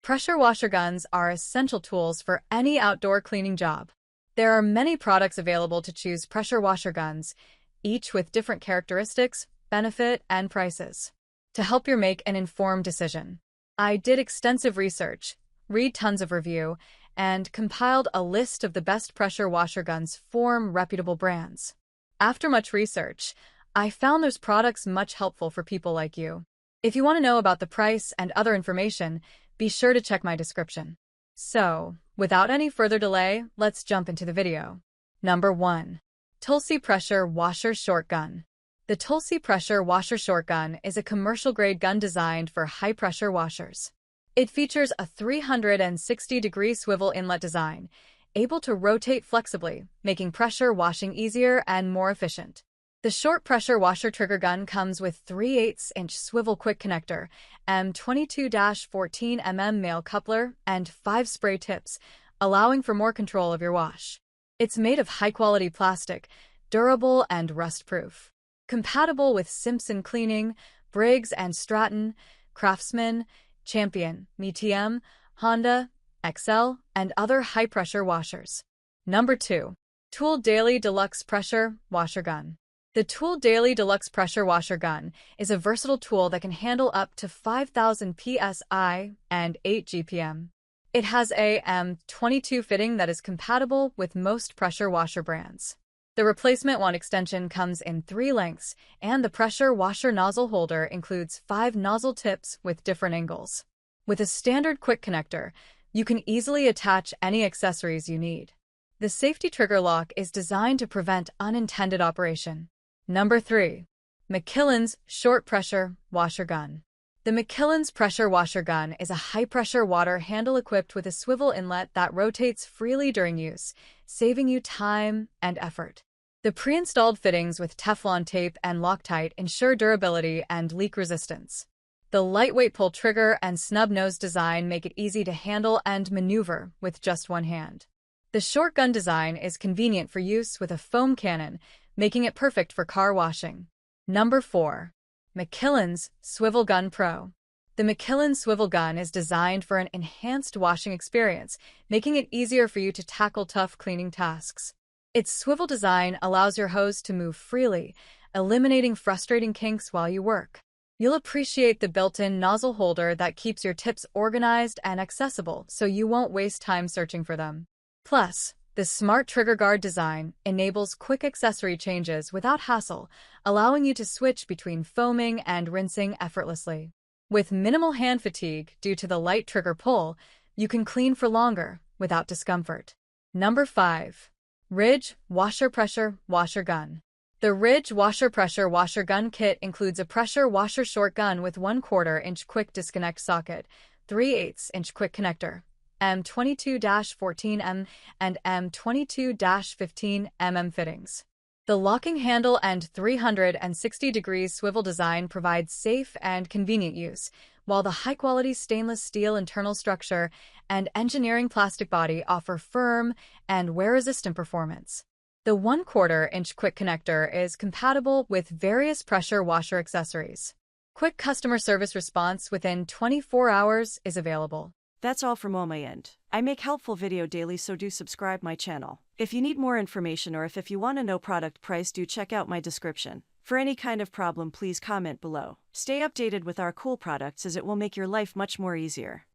Pressure washer guns are essential tools for any outdoor cleaning job. There are many products available to choose pressure washer guns, each with different characteristics, benefit, and prices. To help you make an informed decision, I did extensive research, read tons of review, and compiled a list of the best pressure washer guns from reputable brands. After much research, I found those products much helpful for people like you. If you want to know about the price and other information, be sure to check my description. So, without any further delay, let's jump into the video. Number 1. Tulsi Pressure Washer Short Gun. The Tulsi Pressure Washer Short Gun is a commercial-grade gun designed for high-pressure washers. It features a 360-degree swivel inlet design, able to rotate flexibly, making pressure washing easier and more efficient. The short pressure washer trigger gun comes with 3/8-inch swivel quick connector, M22-14mm male coupler, and 5 spray tips, allowing for more control of your wash. It's made of high-quality plastic, durable and rust-proof. Compatible with Simpson Cleaning, Briggs & Stratton, Craftsman, Champion, METM, Honda, XL, and other high-pressure washers. Number 2. Tool Daily Deluxe Pressure Washer Gun. The Tool Daily Deluxe Pressure Washer Gun is a versatile tool that can handle up to 5,000 psi and 8 GPM. It has a M22 fitting that is compatible with most pressure washer brands. The replacement wand extension comes in 3 lengths, and the pressure washer nozzle holder includes 5 nozzle tips with different angles. With a standard quick connector, you can easily attach any accessories you need. The safety trigger lock is designed to prevent unintended operation. Number 3. Mikkelin's Short Pressure Washer Gun. The Mikkelin's Pressure Washer Gun is a high-pressure water handle equipped with a swivel inlet that rotates freely during use, saving you time and effort. The pre-installed fittings with Teflon tape and Loctite ensure durability and leak resistance. The lightweight pull trigger and snub nose design make it easy to handle and maneuver with just one hand. The short gun design is convenient for use with a foam cannon, making it perfect for car washing. Number 4. Mikkelin's Swivel Gun Pro. The Mikkelen Swivel Gun is designed for an enhanced washing experience, making it easier for you to tackle tough cleaning tasks. Its swivel design allows your hose to move freely, eliminating frustrating kinks while you work. You'll appreciate the built-in nozzle holder that keeps your tips organized and accessible so you won't waste time searching for them. Plus, the smart trigger guard design enables quick accessory changes without hassle, allowing you to switch between foaming and rinsing effortlessly. With minimal hand fatigue due to the light trigger pull, you can clean for longer without discomfort. Number 5. Ridge Washer Pressure Washer Gun. The Ridge Washer Pressure Washer Gun kit includes a pressure washer short gun with 1/4-inch quick disconnect socket, 3/8-inch quick connector, M22-14mm and M22-15mm fittings. The locking handle and 360-degree swivel design provide safe and convenient use, while the high-quality stainless steel internal structure and engineering plastic body offer firm and wear-resistant performance. The 1/4-inch quick connector is compatible with various pressure washer accessories. Quick customer service response within 24 hours is available. That's all from on my end. I make helpful video daily, so do subscribe my channel. If you need more information or if you want to know product price, do check out my description. For any kind of problem, please comment below. Stay updated with our cool products as it will make your life much more easier.